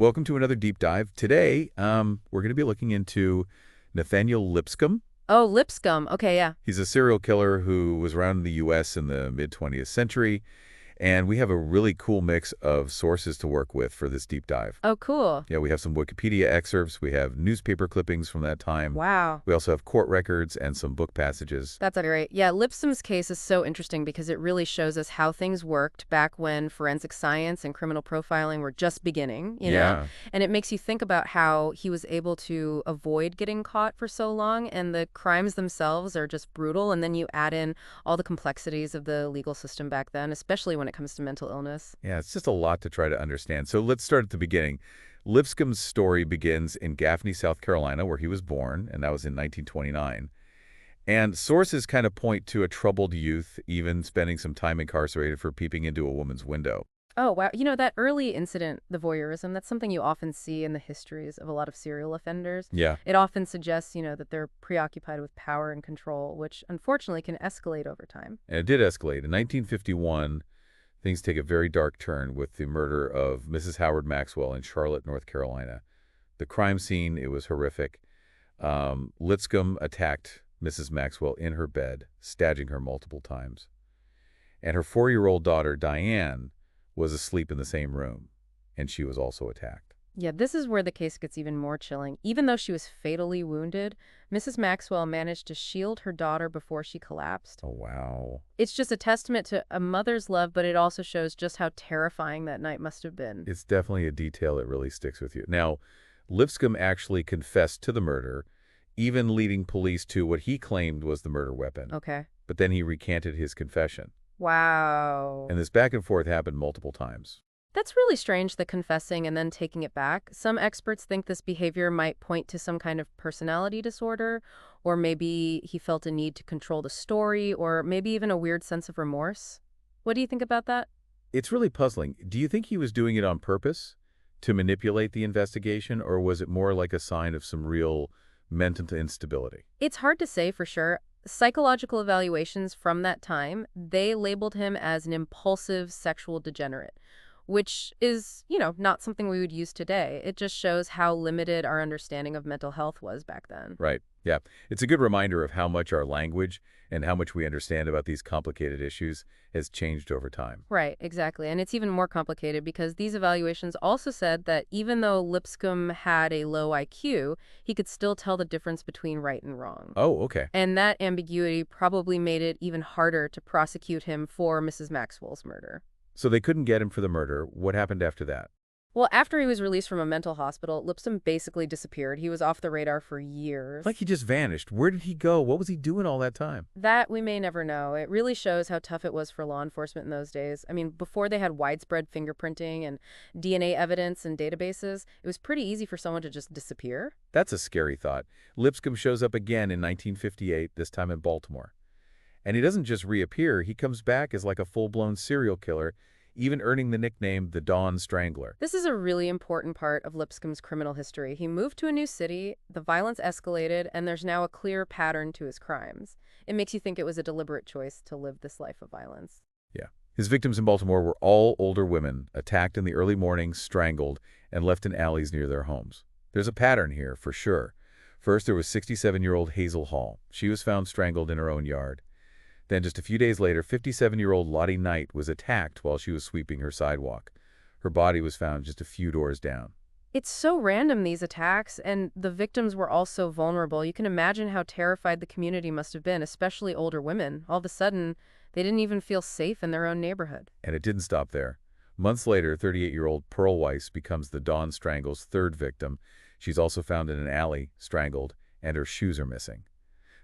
Welcome to another deep dive. Today, we're going to be looking into Nathaniel Lipscomb. Oh, Lipscomb. Okay, yeah. He's a serial killer who was around in the U.S. in the mid-20th century, and we have a really cool mix of sources to work with for this deep dive. Oh, cool. Yeah, we have some Wikipedia excerpts, we have newspaper clippings from that time. Wow. We also have court records and some book passages. That's great. Yeah, Lipscomb's case is so interesting because it really shows us how things worked back when forensic science and criminal profiling were just beginning, Yeah. And it makes you think about how he was able to avoid getting caught for so long, and the crimes themselves are just brutal, and then you add in all the complexities of the legal system back then, especially when it comes to mental illness. Yeah, it's just a lot to try to understand. So let's start at the beginning. Lipscomb's story begins in Gaffney, South Carolina, where he was born, and that was in 1929. And sources kind of point to a troubled youth, even spending some time incarcerated for peeping into a woman's window. Oh, wow. That early incident, the voyeurism, that's something you often see in the histories of a lot of serial offenders. Yeah, It often suggests, that they're preoccupied with power and control, which unfortunately can escalate over time. and it did escalate. In 1951, things take a very dark turn with the murder of Mrs. Howard Maxwell in Charlotte, North Carolina. The crime scene, it was horrific. Lipscomb attacked Mrs. Maxwell in her bed, stabbing her multiple times. And her 4-year-old daughter, Diane, was asleep in the same room, and she was also attacked. Yeah, this is where the case gets even more chilling. Even though she was fatally wounded, Mrs. Maxwell managed to shield her daughter before she collapsed. Oh, wow. It's just a testament to a mother's love, but it also shows just how terrifying that night must have been. It's definitely a detail that really sticks with you. Now, Lipscomb actually confessed to the murder, even leading police to what he claimed was the murder weapon. Okay. But then he recanted his confession. Wow. And this back and forth happened multiple times. That's really strange, the confessing and then taking it back. Some experts think this behavior might point to some kind of personality disorder, or maybe he felt a need to control the story, or maybe even a weird sense of remorse. What do you think about that? It's really puzzling. Do you think he was doing it on purpose to manipulate the investigation, or was it more like a sign of some real mental instability? It's hard to say for sure. Psychological evaluations from that time, they labeled him as an impulsive sexual degenerate, which is, not something we would use today. It just shows how limited our understanding of mental health was back then. Right. Yeah. It's a good reminder of how much our language and how much we understand about these complicated issues has changed over time. Right, exactly. And it's even more complicated because these evaluations also said that even though Lipscomb had a low IQ, he could still tell the difference between right and wrong. Oh, okay. And that ambiguity probably made it even harder to prosecute him for Mrs. Maxwell's murder. So they couldn't get him for the murder. What happened after that? Well, after he was released from a mental hospital, Lipscomb basically disappeared. He was off the radar for years. Like he just vanished. Where did he go? What was he doing all that time? That we may never know. It really shows how tough it was for law enforcement in those days. I mean, before they had widespread fingerprinting and DNA evidence and databases, it was pretty easy for someone to just disappear. That's a scary thought. Lipscomb shows up again in 1958, this time in Baltimore. And he doesn't just reappear, he comes back as like a full-blown serial killer, even earning the nickname the Dawn Strangler. This is a really important part of Lipscomb's criminal history. He moved to a new city, the violence escalated, and there's now a clear pattern to his crimes. It makes you think it was a deliberate choice to live this life of violence. Yeah. His victims in Baltimore were all older women, attacked in the early morning, strangled, and left in alleys near their homes. There's a pattern here, for sure. First, there was 67-year-old Hazel Hall. She was found strangled in her own yard. Then, just a few days later, 57-year-old Lottie Knight was attacked while she was sweeping her sidewalk. Her body was found just a few doors down. It's so random, these attacks, and the victims were all so vulnerable. You can imagine how terrified the community must have been, especially older women. All of a sudden, they didn't even feel safe in their own neighborhood. And it didn't stop there. Months later, 38-year-old Pearl Weiss becomes the Dawn Strangler's third victim. She's also found in an alley, strangled, and her shoes are missing.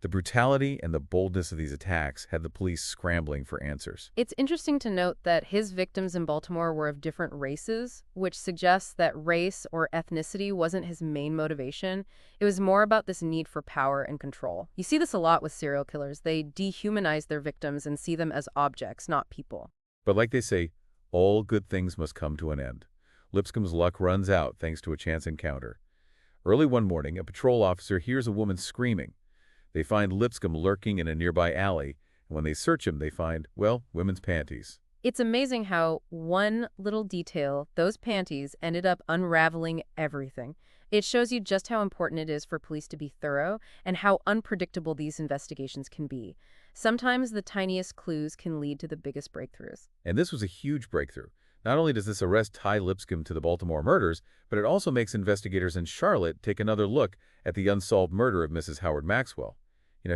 The brutality and the boldness of these attacks had the police scrambling for answers. It's interesting to note that his victims in Baltimore were of different races, which suggests that race or ethnicity wasn't his main motivation. It was more about this need for power and control. You see this a lot with serial killers. They dehumanize their victims and see them as objects, not people. But like they say, all good things must come to an end. Lipscomb's luck runs out thanks to a chance encounter. Early one morning, a patrol officer hears a woman screaming. They find Lipscomb lurking in a nearby alley, and when they search him, they find, well, women's panties. It's amazing how one little detail, those panties, ended up unraveling everything. It shows you just how important it is for police to be thorough and how unpredictable these investigations can be. Sometimes the tiniest clues can lead to the biggest breakthroughs. And this was a huge breakthrough. Not only does this arrest tie Lipscomb to the Baltimore murders, but it also makes investigators in Charlotte take another look at the unsolved murder of Mrs. Howard Maxwell.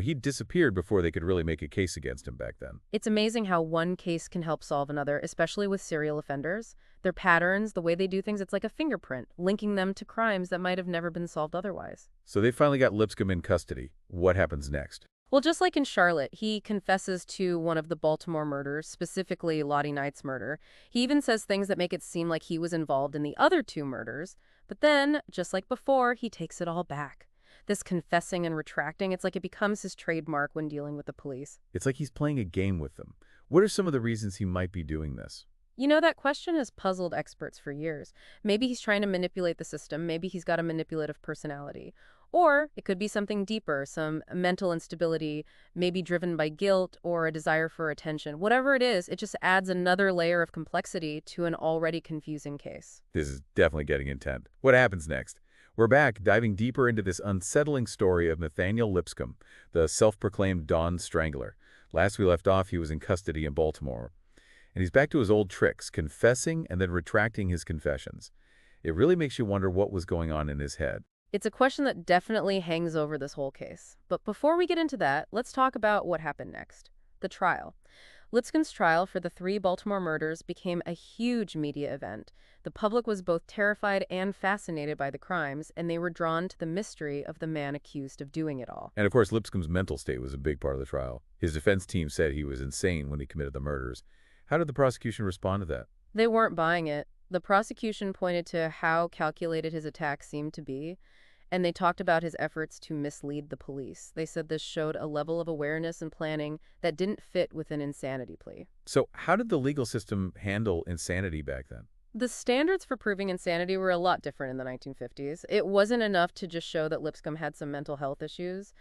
He'd disappeared before they could really make a case against him back then. It's amazing how one case can help solve another, especially with serial offenders. Their patterns, the way they do things, it's like a fingerprint, linking them to crimes that might have never been solved otherwise. So they finally got Lipscomb in custody. What happens next? Well, just like in Charlotte, he confesses to one of the Baltimore murders, specifically Lottie Knight's murder. He even says things that make it seem like he was involved in the other two murders. But then, just like before, he takes it all back. This confessing and retracting, it's like it becomes his trademark when dealing with the police. It's like he's playing a game with them. What are some of the reasons he might be doing this? That question has puzzled experts for years. Maybe he's trying to manipulate the system. Maybe he's got a manipulative personality. Or it could be something deeper, some mental instability, maybe driven by guilt or a desire for attention. Whatever it is, it just adds another layer of complexity to an already confusing case. This is definitely getting intense. What happens next? We're back, diving deeper into this unsettling story of Nathaniel Lipscomb, the self-proclaimed Dawn Strangler. Last we left off, he was in custody in Baltimore. And he's back to his old tricks, confessing and then retracting his confessions. It really makes you wonder what was going on in his head. It's a question that definitely hangs over this whole case. But before we get into that, let's talk about what happened next. The trial. Lipscomb's trial for the 3 Baltimore murders became a huge media event. The public was both terrified and fascinated by the crimes, and they were drawn to the mystery of the man accused of doing it all. And of course, Lipscomb's mental state was a big part of the trial. His defense team said he was insane when he committed the murders. How did the prosecution respond to that? They weren't buying it. The prosecution pointed to how calculated his attack seemed to be, and they talked about his efforts to mislead the police. They said this showed a level of awareness and planning that didn't fit with an insanity plea. So how did the legal system handle insanity back then? The standards for proving insanity were a lot different in the 1950s. It wasn't enough to just show that Lipscomb had some mental health issues.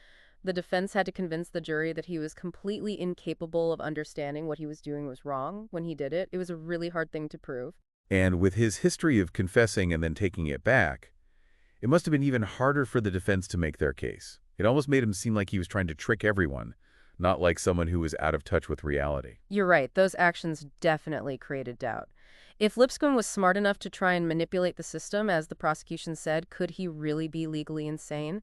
The defense had to convince the jury that he was completely incapable of understanding what he was doing was wrong when he did it. It was a really hard thing to prove. And with his history of confessing and then taking it back, it must have been even harder for the defense to make their case. It almost made him seem like he was trying to trick everyone, not like someone who was out of touch with reality. You're right. Those actions definitely created doubt. If Lipscomb was smart enough to try and manipulate the system, as the prosecution said, could he really be legally insane?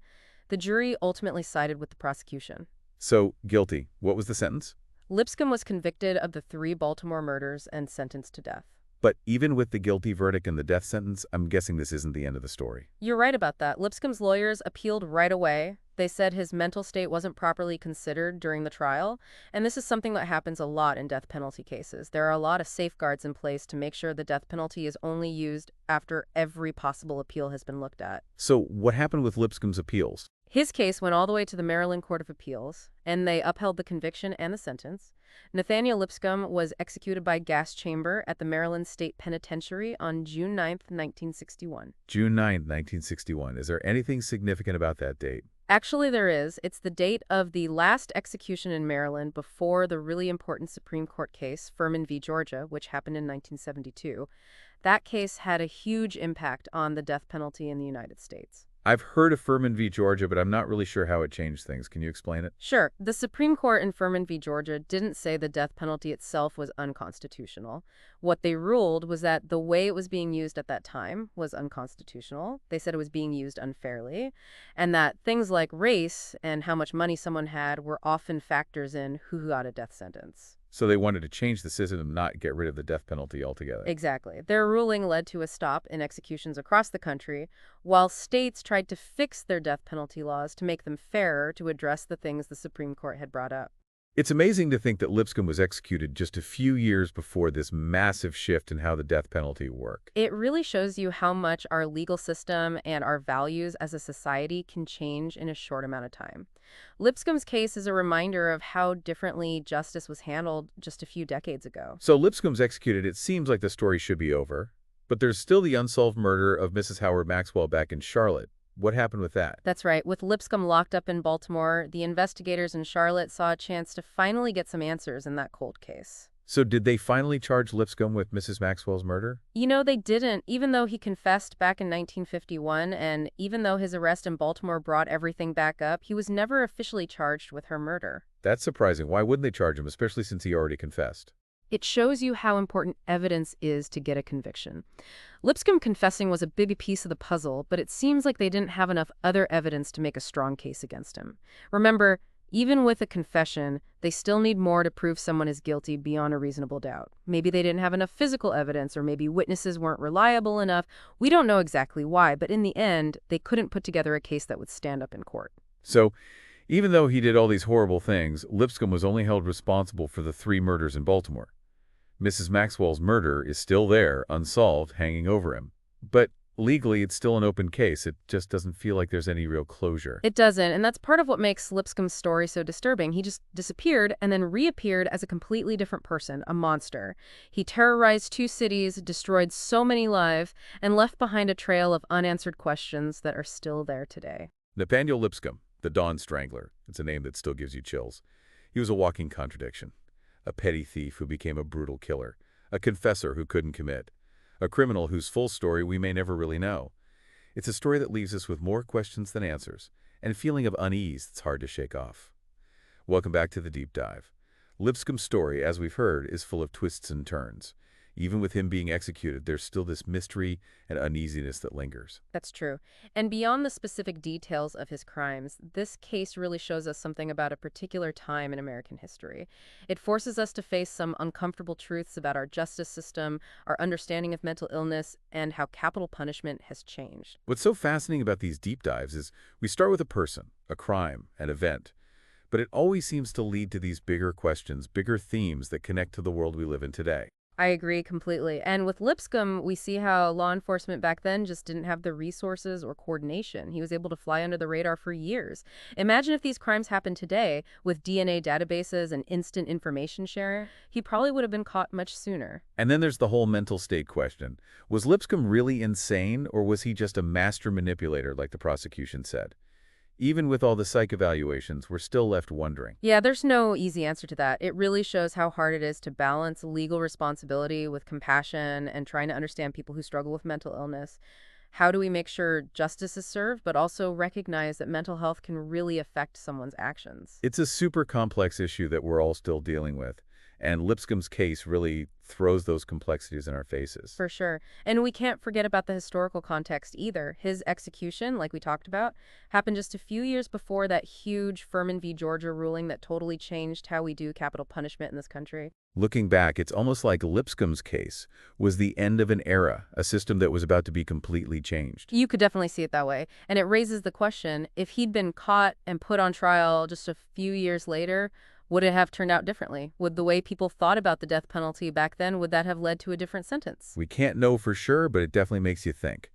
The jury ultimately sided with the prosecution. So, guilty. What was the sentence? Lipscomb was convicted of the 3 Baltimore murders and sentenced to death. But even with the guilty verdict and the death sentence, I'm guessing this isn't the end of the story. You're right about that. Lipscomb's lawyers appealed right away. They said his mental state wasn't properly considered during the trial, and this is something that happens a lot in death penalty cases. There are a lot of safeguards in place to make sure the death penalty is only used after every possible appeal has been looked at. So what happened with Lipscomb's appeals? His case went all the way to the Maryland Court of Appeals, and they upheld the conviction and the sentence. Nathaniel Lipscomb was executed by gas chamber at the Maryland State Penitentiary on June 9, 1961. June 9, 1961. Is there anything significant about that date? Actually, there is. It's the date of the last execution in Maryland before the really important Supreme Court case, Furman v. Georgia, which happened in 1972. That case had a huge impact on the death penalty in the United States. I've heard of Furman v. Georgia, but I'm not really sure how it changed things. Can you explain it? Sure. The Supreme Court in Furman v. Georgia didn't say the death penalty itself was unconstitutional. What they ruled was that the way it was being used at that time was unconstitutional. They said it was being used unfairly, and that things like race and how much money someone had were often factors in who got a death sentence. So they wanted to change the system and not get rid of the death penalty altogether. Exactly. Their ruling led to a stop in executions across the country, while states tried to fix their death penalty laws to make them fairer to address the things the Supreme Court had brought up. It's amazing to think that Lipscomb was executed just a few years before this massive shift in how the death penalty worked. It really shows you how much our legal system and our values as a society can change in a short amount of time. Lipscomb's case is a reminder of how differently justice was handled just a few decades ago. So Lipscomb's executed. It seems like the story should be over, but there's still the unsolved murder of Mrs. Howard Maxwell back in Charlotte. What happened with that? That's right. With Lipscomb locked up in Baltimore, the investigators in Charlotte saw a chance to finally get some answers in that cold case. So did they finally charge Lipscomb with Mrs. Maxwell's murder? You know, they didn't, even though he confessed back in 1951, and even though his arrest in Baltimore brought everything back up, he was never officially charged with her murder. That's surprising. Why wouldn't they charge him, especially since he already confessed? It shows you how important evidence is to get a conviction. Lipscomb confessing was a big piece of the puzzle, but it seems like they didn't have enough other evidence to make a strong case against him. Remember, even with a confession, they still need more to prove someone is guilty beyond a reasonable doubt. Maybe they didn't have enough physical evidence, or maybe witnesses weren't reliable enough. We don't know exactly why, but in the end, they couldn't put together a case that would stand up in court. So, even though he did all these horrible things, Lipscomb was only held responsible for the 3 murders in Baltimore. Mrs. Maxwell's murder is still there, unsolved, hanging over him. But legally, it's still an open case. It just doesn't feel like there's any real closure. It doesn't, and that's part of what makes Lipscomb's story so disturbing. He just disappeared and then reappeared as a completely different person, a monster. He terrorized 2 cities, destroyed so many lives, and left behind a trail of unanswered questions that are still there today. Nathaniel Lipscomb, the Dawn Strangler. It's a name that still gives you chills. He was a walking contradiction. A petty thief who became a brutal killer. A confessor who couldn't commit. A criminal whose full story we may never really know. It's a story that leaves us with more questions than answers, and a feeling of unease that's hard to shake off. Welcome back to the Deep Dive. Lipscomb's story, as we've heard, is full of twists and turns. Even with him being executed, there's still this mystery and uneasiness that lingers. That's true. And beyond the specific details of his crimes, this case really shows us something about a particular time in American history. It forces us to face some uncomfortable truths about our justice system, our understanding of mental illness, and how capital punishment has changed. What's so fascinating about these deep dives is we start with a person, a crime, an event, but it always seems to lead to these bigger questions, bigger themes that connect to the world we live in today. I agree completely. And with Lipscomb, we see how law enforcement back then just didn't have the resources or coordination. He was able to fly under the radar for years. Imagine if these crimes happened today with DNA databases and instant information sharing. He probably would have been caught much sooner. And then there's the whole mental state question. Was Lipscomb really insane, or was he just a master manipulator like the prosecution said? Even with all the psych evaluations, we're still left wondering. Yeah, there's no easy answer to that. It really shows how hard it is to balance legal responsibility with compassion and trying to understand people who struggle with mental illness. How do we make sure justice is served, but also recognize that mental health can really affect someone's actions? It's a super complex issue that we're all still dealing with, and Lipscomb's case really throws those complexities in our faces. For sure. And we can't forget about the historical context either. His execution, like we talked about, happened just a few years before that huge Furman v. Georgia ruling that totally changed how we do capital punishment in this country. Looking back, it's almost like Lipscomb's case was the end of an era, a system that was about to be completely changed. You could definitely see it that way. And it raises the question, if he'd been caught and put on trial just a few years later, would it have turned out differently? Would the way people thought about the death penalty back then, would that have led to a different sentence? We can't know for sure, but it definitely makes you think.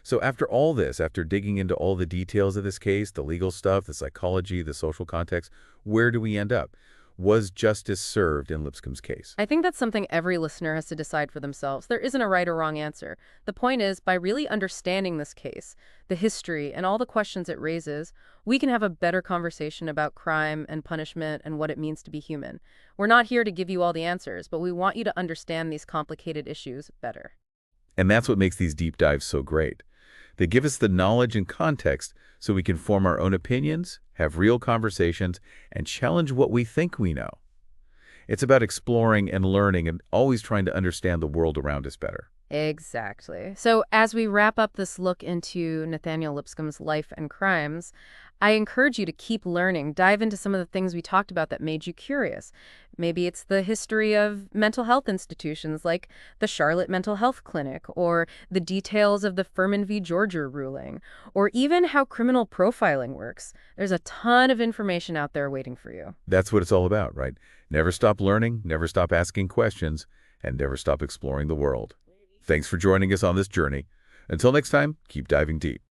So after all this, after digging into all the details of this case, the legal stuff, the psychology, the social context, where do we end up? Was justice served in Lipscomb's case? I think that's something every listener has to decide for themselves. There isn't a right or wrong answer. The point is, by really understanding this case, the history, and all the questions it raises, we can have a better conversation about crime and punishment and what it means to be human. We're not here to give you all the answers, but we want you to understand these complicated issues better. And that's what makes these deep dives so great. They give us the knowledge and context so we can form our own opinions, have real conversations, and challenge what we think we know. It's about exploring and learning and always trying to understand the world around us better. Exactly. So as we wrap up this look into Nathaniel Lipscomb's life and crimes, I encourage you to keep learning. Dive into some of the things we talked about that made you curious. Maybe it's the history of mental health institutions like the Charlotte Mental Health Clinic, or the details of the Furman v. Georgia ruling, or even how criminal profiling works. There's a ton of information out there waiting for you. That's what it's all about, right? Never stop learning, never stop asking questions, and never stop exploring the world. Thanks for joining us on this journey. Until next time, keep diving deep.